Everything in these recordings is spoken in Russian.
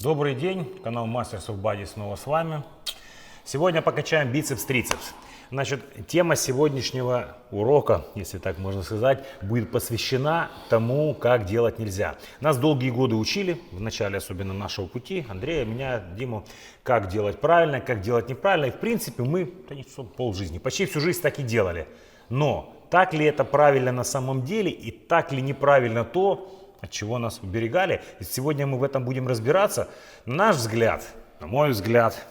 Добрый день, канал Masters of Body снова с вами. Сегодня покачаем бицепс-трицепс. Значит, тема сегодняшнего урока, если так можно сказать, будет посвящена тому, как делать нельзя. Нас долгие годы учили, в начале особенно нашего пути, Андрея, меня, Диму, как делать правильно, как делать неправильно. И в принципе мы полжизни, почти всю жизнь так и делали. Но так ли это правильно на самом деле и так ли неправильно то, от чего нас уберегали? И сегодня мы в этом будем разбираться. На наш взгляд, на мой взгляд,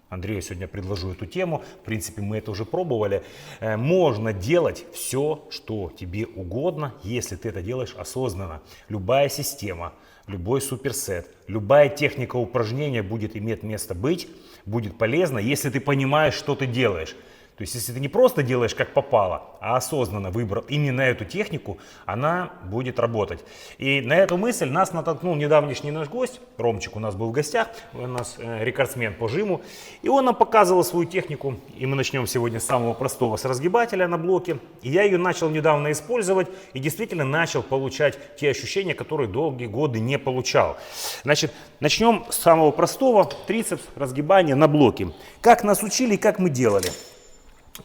Андрею сегодня предложу эту тему, в принципе мы это уже пробовали, можно делать все, что тебе угодно, если ты это делаешь осознанно. Любая система, любой суперсет, любая техника упражнения будет иметь место быть, будет полезна, если ты понимаешь, что ты делаешь. То есть, если ты не просто делаешь как попало, а осознанно выбрал именно эту технику, она будет работать. И на эту мысль нас натолкнул недавнешний наш гость, Ромчик у нас был в гостях, у нас рекордсмен по жиму, и он нам показывал свою технику, и мы начнем сегодня с самого простого, с разгибателя на блоке. И я ее начал недавно использовать, и действительно начал получать те ощущения, которые долгие годы не получал. Значит, начнем с самого простого, трицепс, разгибание на блоке. Как нас учили и как мы делали.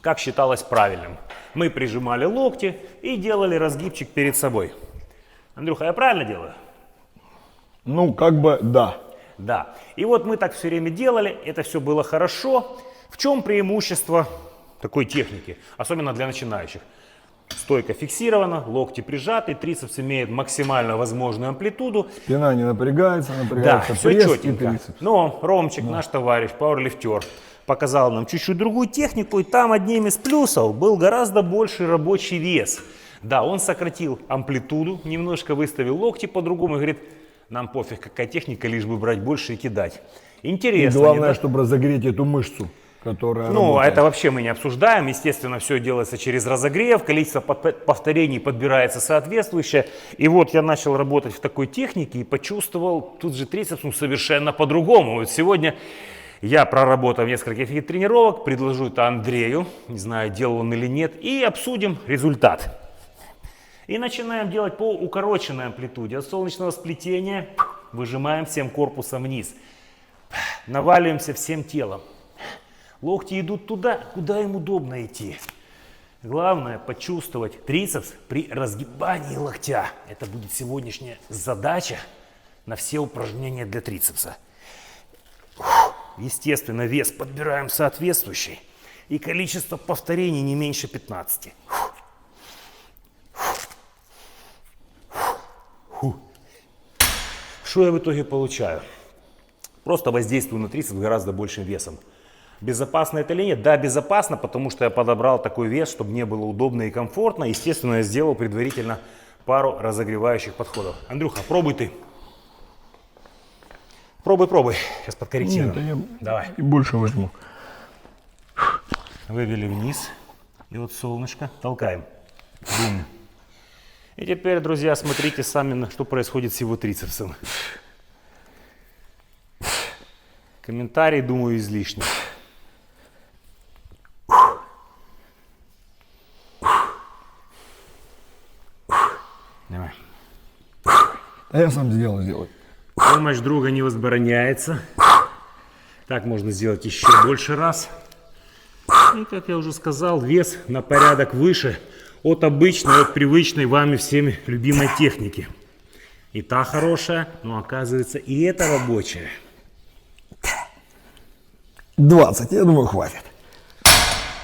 Как считалось правильным. Мы прижимали локти и делали разгибчик перед собой. Андрюха, я правильно делаю? Ну, как бы да. Да. И вот мы так все время делали, это все было хорошо. В чем преимущество такой техники, особенно для начинающих? Стойка фиксирована, локти прижаты, трицепс имеет максимально возможную амплитуду. Спина не напрягается, Да, пресс все и четенько. трицепс. Но Ромчик, наш товарищ, пауэрлифтер, показал нам чуть-чуть другую технику, и там одним из плюсов был гораздо больший рабочий вес. Да, он сократил амплитуду, немножко выставил локти по-другому и говорит, нам пофиг, какая техника, лишь бы брать больше и кидать. Интересно. И главное, чтобы разогреть эту мышцу, которая работает. Это вообще мы не обсуждаем. Естественно, все делается через разогрев, количество повторений подбирается соответствующее. И вот я начал работать в такой технике и почувствовал тут же трицепс совершенно по-другому. Вот сегодня я, проработав несколько тренировок, предложу это Андрею, не знаю, делал он или нет, и обсудим результат. И начинаем делать по укороченной амплитуде. От солнечного сплетения выжимаем всем корпусом вниз. Наваливаемся всем телом. Локти идут туда, куда им удобно идти. Главное почувствовать трицепс при разгибании локтя. Это будет сегодняшняя задача на все упражнения для трицепса. Естественно, вес подбираем соответствующий. И количество повторений не меньше 15. Что я в итоге получаю? Просто воздействую на трицепс гораздо большим весом. Безопасно это или нет? Да, безопасно, потому что я подобрал такой вес, чтобы мне было удобно и комфортно. Естественно, я сделал предварительно пару разогревающих подходов. Андрюха, пробуй ты. Пробуй. Сейчас подкорректируем. Нет, я Давай. и больше возьму. Вывели вниз. И вот солнышко. Толкаем. Бум. И теперь, друзья, смотрите сами, что происходит с его трицепсом. Комментарий, думаю, излишний. Давай. А я сам сделаю. Помощь друга не возбраняется. Так можно сделать еще больше раз. И, как я уже сказал, вес на порядок выше от обычной, от привычной вами всеми любимой техники. И та хорошая, но оказывается и эта рабочая. 20, я думаю, хватит.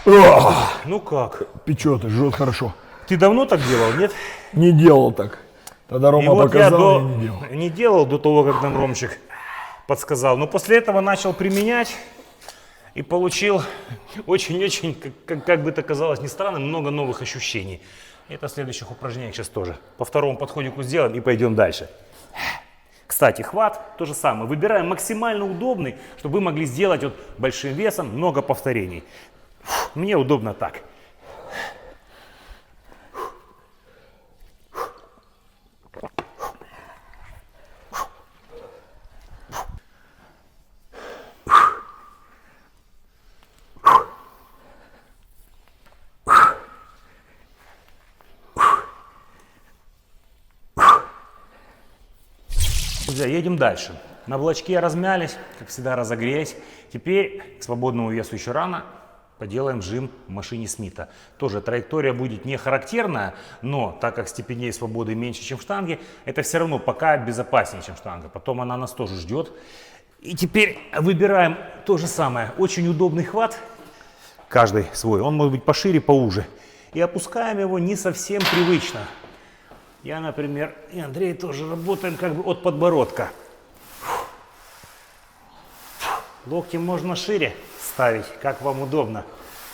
Ну как? Печет, жжет хорошо. Ты давно так делал, нет? Не делал так. Тогда И Рома вот я показал, и не делал. не делал до того, как нам Ромчик подсказал. Но после этого начал применять и получил очень-очень, как бы это казалось ни странно, много новых ощущений. Это в следующих упражнениях сейчас тоже. По второму подходику сделаем и пойдем дальше. Кстати, хват то же самое. Выбираем максимально удобный, чтобы вы могли сделать вот большим весом много повторений. Мне удобно так. Друзья, едем дальше. На блочке размялись, как всегда разогрелись. Теперь к свободному весу еще рано. Поделаем жим в машине Смита. Тоже траектория будет не характерная, но так как степеней свободы меньше, чем в штанге, это все равно пока безопаснее, чем штанга. Потом она нас тоже ждет. И теперь выбираем то же самое. Очень удобный хват. Каждый свой. Он может быть пошире, поуже. И опускаем его не совсем привычно. Я, например, и Андрей тоже работаем как бы от подбородка. Локти можно шире ставить, как вам удобно.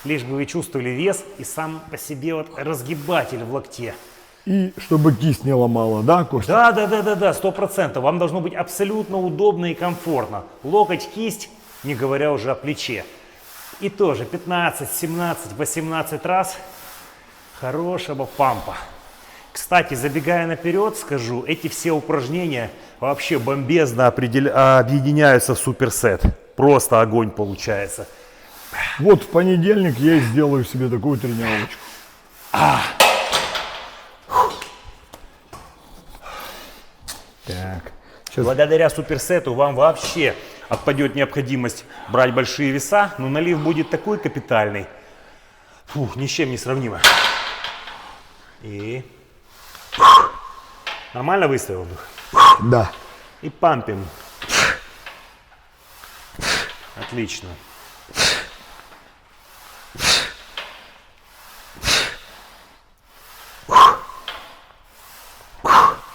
Лишь бы вы чувствовали вес и сам по себе вот разгибатель в локте. И чтобы кисть не ломала, да, Костя? Да, 100%. Вам должно быть абсолютно удобно и комфортно. Локоть, кисть, не говоря уже о плече. И тоже 15, 17, 18 раз хорошего пампа. Кстати, забегая наперед, скажу, эти все упражнения вообще бомбезно объединяются в суперсет. Просто огонь получается. Вот в понедельник я и сделаю себе такую тренировочку. Так. Сейчас. Благодаря суперсету вам вообще отпадет необходимость брать большие веса, но налив будет такой капитальный. Фух, ни с чем не сравнимо. И нормально выставил? Да. И пампим. Отлично.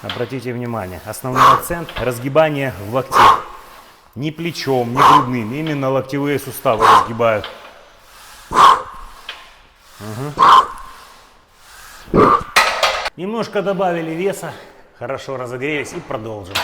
Обратите внимание, основной акцент – разгибание в локте. Ни плечом, ни грудным, именно локтевые суставы разгибают. Угу. Немножко добавили веса, хорошо разогрелись и продолжим.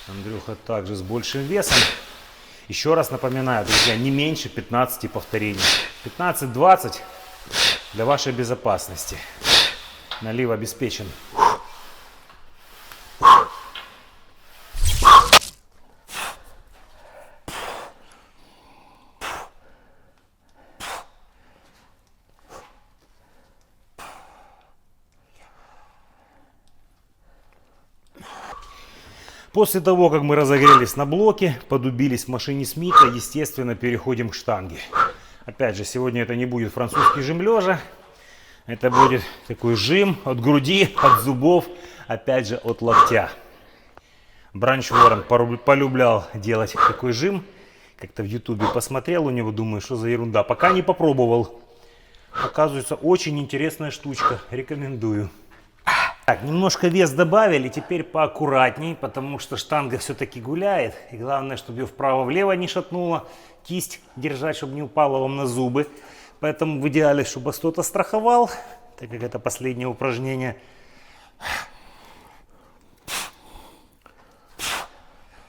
Андрюха также с большим весом. Еще раз напоминаю, друзья, не меньше 15 повторений. 15-20 для вашей безопасности. Налив обеспечен. После того, как мы разогрелись на блоке, подубились в машине Смита, естественно, переходим к штанге. Опять же, сегодня это не будет французский жим лежа. Это будет такой жим от груди, от зубов, опять же, от локтя. Бранч Уоррен полюблял делать такой жим. Как-то в ютубе посмотрел у него, думаю, что за ерунда. Пока не попробовал. Оказывается, очень интересная штучка. Рекомендую. Так, немножко вес добавили, теперь поаккуратней, потому что штанга все-таки гуляет. И главное, чтобы ее вправо-влево не шатнуло. Кисть держать, чтобы не упала вам на зубы. Поэтому в идеале, чтобы вас кто-то страховал, так как это последнее упражнение.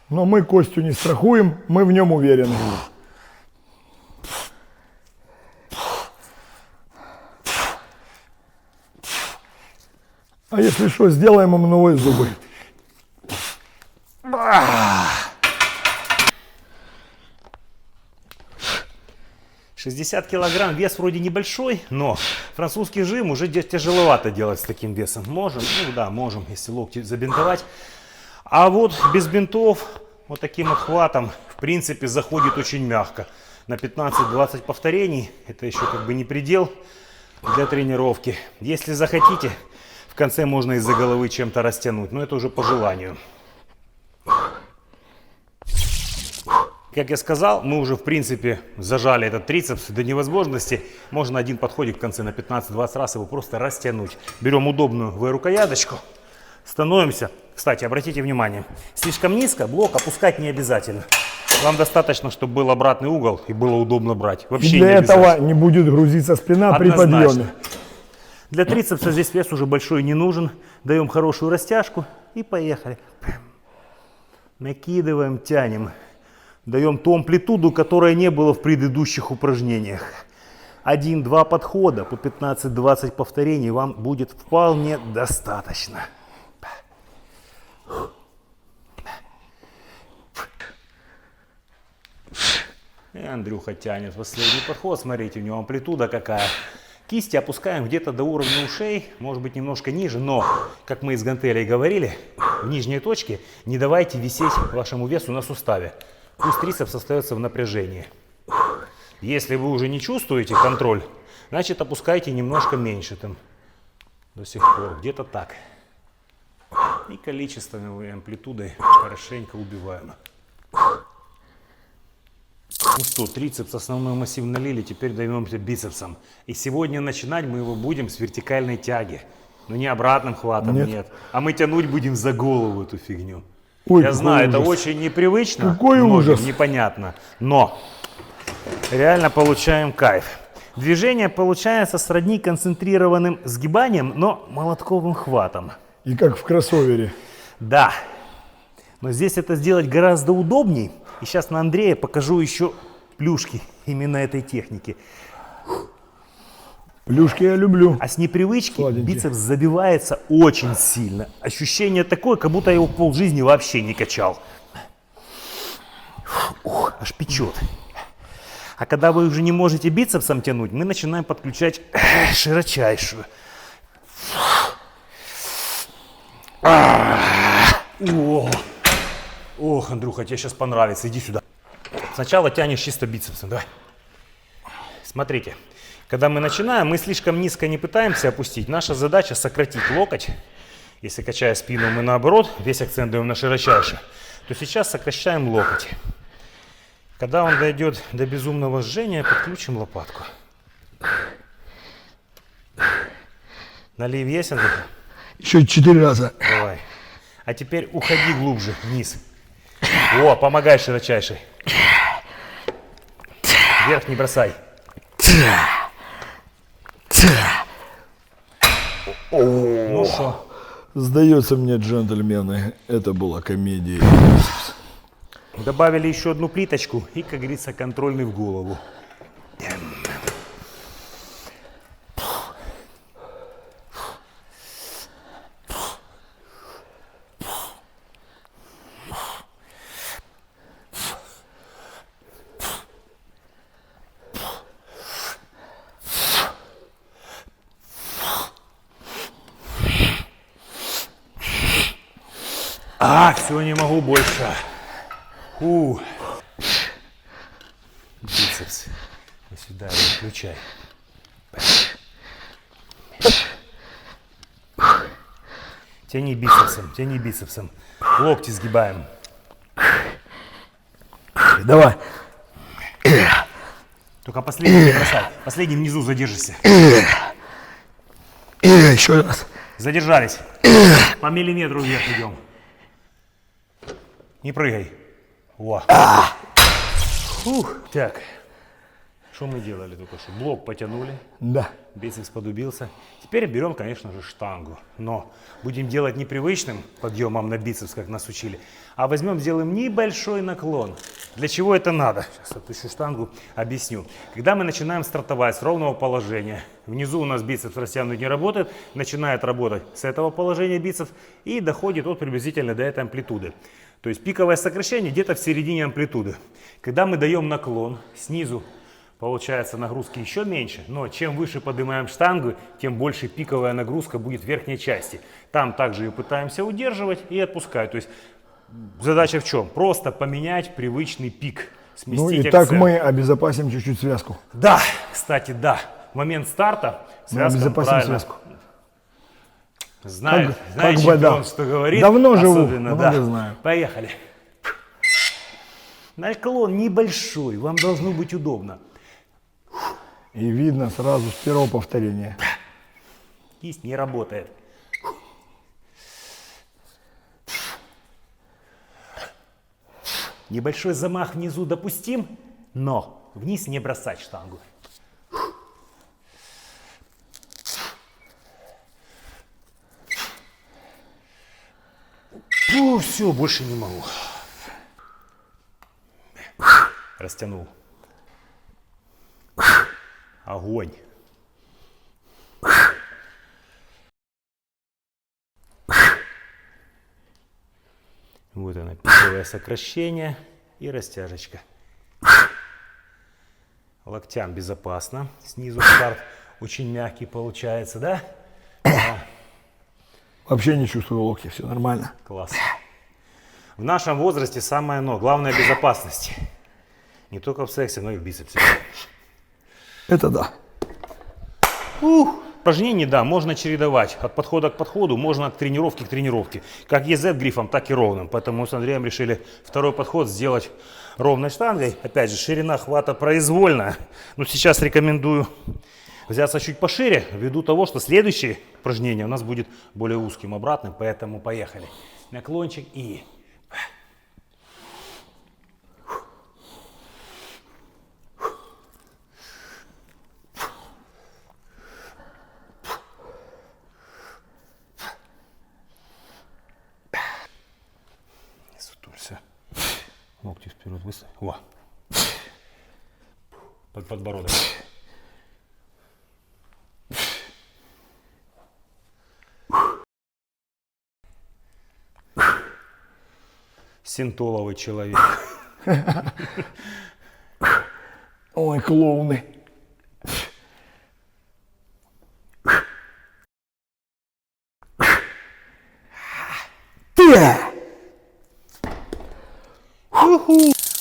Но мы Костю не страхуем, мы в нем уверены. А если что, сделаем ему новые зубы. 60 килограмм, вес вроде небольшой, но французский жим уже тяжеловато делать с таким весом. Можем, ну да, можем, если локти забинтовать. А вот без бинтов, вот таким отхватом, в принципе, заходит очень мягко. На 15-20 повторений, это еще как бы не предел для тренировки. Если захотите, в конце можно из-за головы чем-то растянуть, но это уже по желанию. Как я сказал, мы уже в принципе зажали этот трицепс до невозможности. Можно один подходик в конце на 15-20 раз его просто растянуть. Берем удобную V-рукояточку, становимся. Кстати, обратите внимание, слишком низко блок опускать не обязательно. Вам достаточно, чтобы был обратный угол и было удобно брать. Вообще для этого не будет грузиться спина при подъеме. Для трицепса здесь вес уже большой не нужен. Даем хорошую растяжку и поехали. Накидываем, тянем. Даем ту амплитуду, которая не было в предыдущих упражнениях. 1-2 подхода по 15-20 повторений вам будет вполне достаточно. И Андрюха тянет последний подход. Смотрите, у него амплитуда какая. Кисти опускаем где-то до уровня ушей, может быть немножко ниже, но, как мы из гантелей говорили, в нижней точке не давайте висеть вашему весу на суставе. Пусть трицепс остается в напряжении. Если вы уже не чувствуете контроль, значит опускайте немножко меньше там до сих пор, где-то так. И количественной амплитудой хорошенько убиваем. Ну что, трицепс основной массив налили, теперь займемся бицепсом. И сегодня начинать мы его будем с вертикальной тяги. Но не обратным хватом, нет. А мы тянуть будем за голову эту фигню. Ой, я знаю, ужас. это очень непривычно, Какой ужас. непонятно. Но реально получаем кайф. Движение получается сродни концентрированным сгибанием, но молотковым хватом. И как в кроссовере. Да. Но здесь это сделать гораздо удобней. И сейчас на Андрея покажу еще плюшки именно этой техники. Плюшки я люблю. А с непривычки Сладенькие. бицепс забивается очень сильно. Ощущение такое, как будто я его полжизни вообще не качал. Ух, аж печет. А когда вы уже не можете бицепсом тянуть, мы начинаем подключать широчайшую. Ох, Андрюха, тебе сейчас понравится, иди сюда. Сначала тянешь чисто бицепсом, давай. Смотрите, когда мы начинаем, мы слишком низко не пытаемся опустить. Наша задача сократить локоть. Если качая спину, мы наоборот, весь акцент даем на широчайшее, то сейчас сокращаем локоть. Когда он дойдет до безумного жжения, подключим лопатку. Налив есть, Андрюха? Еще 4 раза. Давай. А теперь уходи глубже, вниз. О, помогай широчайшей. Вверх не бросай. Ну что? Сдается мне, джентльмены, это была комедия. Добавили еще одну плиточку и, как говорится, контрольный в голову. Все, не могу больше. Бицепс. Вот сюда включай. Тяни бицепсом, тяни бицепсом. Локти сгибаем. Давай. Только последний не бросай. Последний внизу задержишься. Еще раз. Задержались. По миллиметру вверх идем. Не прыгай. Во. Так. Что мы делали только что? Блок потянули. Да. Бицепс подубился. Теперь берем, конечно же, штангу. Но будем делать непривычным подъемом на бицепс, как нас учили. А возьмем, сделаем небольшой наклон. Для чего это надо? Сейчас отпущу штангу, объясню. Когда мы начинаем стартовать с ровного положения, внизу у нас бицепс растянут не работает, начинает работать с этого положения бицепс и доходит вот приблизительно до этой амплитуды. То есть пиковое сокращение где-то в середине амплитуды. Когда мы даем наклон снизу, получается нагрузки еще меньше, но чем выше поднимаем штангу, тем больше пиковая нагрузка будет в верхней части. Там также и пытаемся удерживать и отпускать. То есть задача в чем? Просто поменять привычный пик, сместить Ну и акцент. так мы обезопасим чуть-чуть связку. Да, кстати, да. В момент старта Мы связка обезопасим правильно. связку. Знает, Как знает бы чемпион, да. что говорит. Давно живу, особенно, много да. знаю. Поехали. Наклон небольшой, вам должно быть удобно. И видно сразу с первого повторения. Кисть не работает. Небольшой замах внизу допустим, но вниз не бросать штангу. Ну, все, больше не могу. Растянул. Огонь. Вот оно, пиковое сокращение и растяжечка. Локтям безопасно. Снизу старт очень мягкий получается, да? Да. Вообще не чувствую локти, все нормально. Класс. В нашем возрасте самое оно, главное безопасность. Не только в сексе, но и в бицепсе. Это да. Упражнений, да, можно чередовать. От подхода к подходу, можно от тренировки к тренировке. Как EZ грифом, так и ровным. Поэтому мы с Андреем решили второй подход сделать ровной штангой. Опять же, ширина хвата произвольная. Но сейчас рекомендую взяться чуть пошире, ввиду того, что следующее упражнение у нас будет более узким, обратным. Поэтому поехали. Наклончик и... Сутулься. Локти вперед выставь. Во. Под подбородок. Синтоловый человек. Ой, клоуны.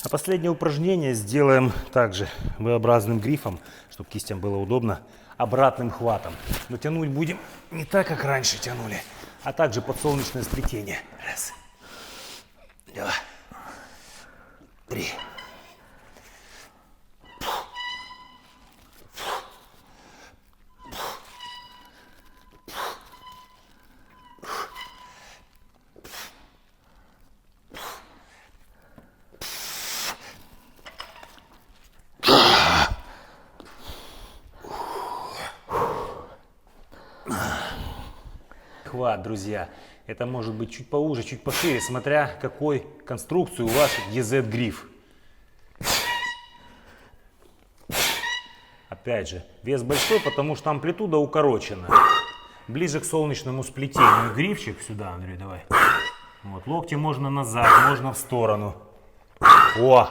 А последнее упражнение сделаем также V-образным грифом, чтобы кистям было удобно, обратным хватом. Но тянуть будем не так, как раньше тянули, а также подсолнечное сплетение. Раз, два, три. Хват, друзья, это может быть чуть поуже, чуть пошире, смотря какой конструкцию у вас EZ гриф. Опять же, вес большой, потому что амплитуда укорочена. Ближе к солнечному сплетению. Грифчик сюда, Андрей, давай. Вот, локти можно назад, можно в сторону. О!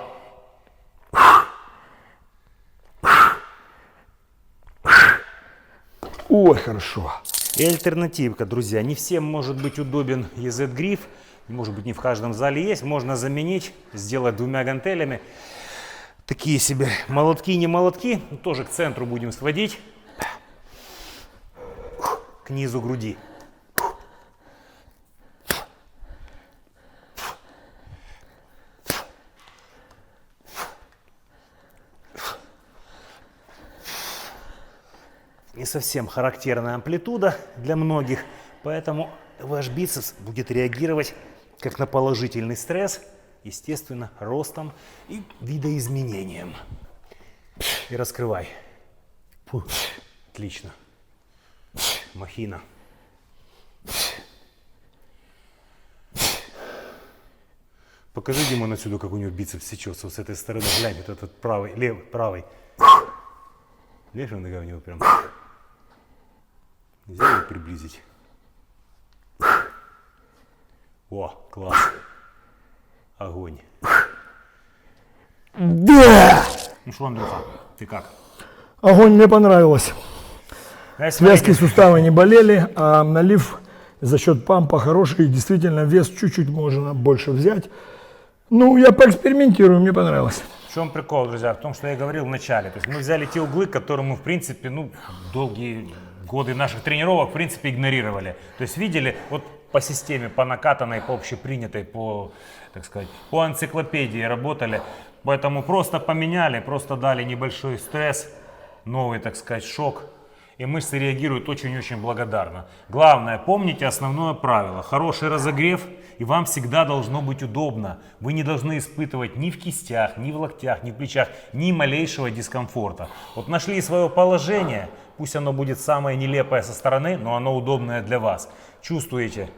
Ой, хорошо. И альтернативка, друзья. Не всем может быть удобен EZ гриф. Может быть, не в каждом зале есть. Можно заменить, сделать двумя гантелями. Такие себе молотки, не молотки. Тоже к центру будем сводить. К низу груди. Не совсем характерная амплитуда для многих, поэтому ваш бицепс будет реагировать как на положительный стресс, естественно, ростом и видоизменением. И раскрывай. Фу. Отлично. Махина. Покажи, Димон, отсюда, как у него бицепс сечется. Вот с этой стороны, глянь, вот этот правый, левый, правый. Левый нога у него прям. Нельзя его приблизить. О, класс. Огонь. Да! Ну что, Андрюха, ты как? Огонь, мне понравилось. Значит, Связки, смотрите. суставы не болели, а налив за счет пампа хороший. Действительно, вес чуть-чуть можно больше взять. Ну, я поэкспериментирую, мне понравилось. В чем прикол, друзья? В том, что я говорил в начале. То есть мы взяли те углы, которые мы, в принципе, долгие годы наших тренировок, в принципе, игнорировали. То есть видели, вот по системе, по накатанной, по общепринятой, по, так сказать, по энциклопедии работали. Поэтому просто поменяли, просто дали небольшой стресс, новый, так сказать, шок. И мышцы реагируют очень-очень благодарно. Главное, помните основное правило. Хороший разогрев, и вам всегда должно быть удобно. Вы не должны испытывать ни в кистях, ни в локтях, ни в плечах, ни малейшего дискомфорта. Вот нашли свое положение, пусть оно будет самое нелепое со стороны, но оно удобное для вас. Чувствуете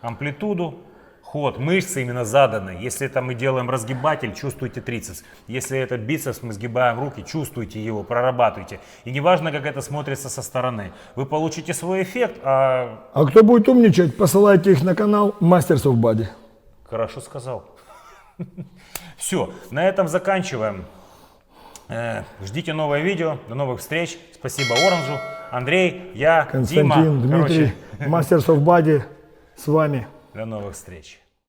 амплитуду, ход, мышцы именно заданы. Если это мы делаем разгибатель, чувствуйте трицепс. Если это бицепс, мы сгибаем руки, чувствуйте его, прорабатывайте. И неважно, как это смотрится со стороны. Вы получите свой эффект, А кто будет умничать, посылайте их на канал Masters of Body. Хорошо сказал. Все, на этом заканчиваем. Ждите новое видео. До новых встреч. Спасибо Оранжу, Андрей, я, Константин, Дима. Дмитрий, Короче, Masters of Body с вами. до новых встреч.